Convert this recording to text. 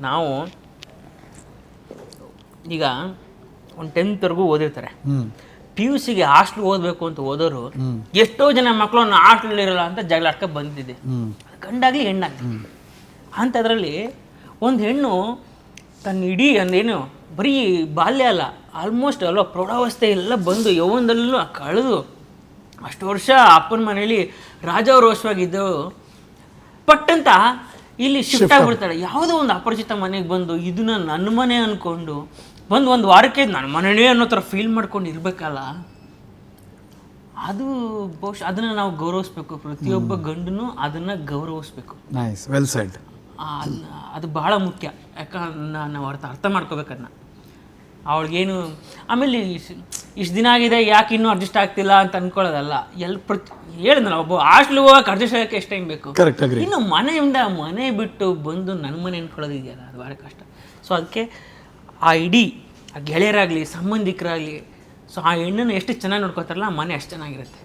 ನಾವು ಈಗ ಒಂದು 10th ಓದಿರ್ತಾರೆ, ಪಿ ಯು ಸಿಗೆ ಹಾಸ್ಟ್ಲ್ ಓದಬೇಕು ಅಂತ ಓದೋರು ಎಷ್ಟೋ ಜನ ಮಕ್ಕಳು ಹಾಸ್ಟ್ಲ್ ಇರಲ್ಲ ಅಂತ ಜಗಳ ಬಂದಿದೆ, ಗಂಡಾಗಲಿ ಹೆಣ್ಣಾಗಲಿ. ಅಂಥದ್ರಲ್ಲಿ ಒಂದು ಹೆಣ್ಣು ತನ್ನ ಇಡೀ ಅಂದೇನು ಬರೀ ಬಾಲ್ಯ ಅಲ್ಲ, ಆಲ್ಮೋಸ್ಟ್ ಅಲ್ಲ ಪ್ರೌಢಾವಸ್ಥೆ ಎಲ್ಲ ಬಂದು ಯೌವನದಲ್ಲೂ ಕಳೆದು ಅಷ್ಟು ವರ್ಷ ಅಪ್ಪನ ಮನೇಲಿ ರಾಜಾರೋಷವಾಗಿದ್ದವು ಪಟ್ಟಂತ ಇಲ್ಲಿ ಶಿಫ್ಟ್ ಆಗಿಬಿಡ್ತಾಳೆ. ಯಾವುದೋ ಒಂದು ಅಪರಿಚಿತ ಮನೆಗೆ ಬಂದು ಇದನ್ನ ನನ್ನ ಮನೆ ಅಂದ್ಕೊಂಡು ಒಂದು ವಾರಕ್ಕೆ ನನ್ನ ಮನೆಯೇ ಅನ್ನೋ ಥರ ಫೀಲ್ ಮಾಡ್ಕೊಂಡು ಇರಬೇಕಲ್ಲ, ಅದು ಬಹುಶಃ ಅದನ್ನು ನಾವು ಗೌರವಿಸ್ಬೇಕು. ಪ್ರತಿಯೊಬ್ಬ ಗಂಡನೂ ಅದನ್ನು ಗೌರವಿಸ್ಬೇಕು. Nice, well shed. ಅದು ಬಹಳ ಮುಖ್ಯ. ಯಾಕಂದ್ರೆ ನಾವು ಅರ್ಥ ಮಾಡ್ಕೋಬೇಕನ್ನ. ಅವಳಿಗೇನು ಆಮೇಲೆ ಇಷ್ಟು ದಿನ ಆಗಿದೆ ಯಾಕೆ ಇನ್ನೂ ಅಡ್ಜಸ್ಟ್ ಆಗ್ತಿಲ್ಲ ಅಂತ ಅಂದ್ಕೊಳ್ಳೋದಲ್ಲ. ಹೇಳಿದ್ನಲ್ಲ, ಒಬ್ಬ ಹಾಸ್ಟ್ಲ್ ಹೋಗಕ್ಕೆ ಅಡ್ಜಸ್ಟ್ ಆಗೋಕ್ಕೆ ಎಷ್ಟು ಟೈಮ್ ಬೇಕು. ಇನ್ನು ಮನೆಯಿಂದ ಮನೆ ಬಿಟ್ಟು ಬಂದು ನನ್ನ ಮನೆ ಅಂದ್ಕೊಳ್ಳೋದು ಇದೆಯಲ್ಲ, ಅದು ಭಾಳ ಕಷ್ಟ. ಸೊ ಅದಕ್ಕೆ ಆ ಇಡೀ ಆ ಗೆಳೆಯರಾಗಲಿ ಸಂಬಂಧಿಕರಾಗಲಿ, ಸೊ ಆ ಹೆಣ್ಣನ್ನು ಎಷ್ಟು ಚೆನ್ನಾಗಿ ನೋಡ್ಕೋತಾರಲ್ಲ, ಆ ಮನೆ ಅಷ್ಟು ಚೆನ್ನಾಗಿರುತ್ತೆ.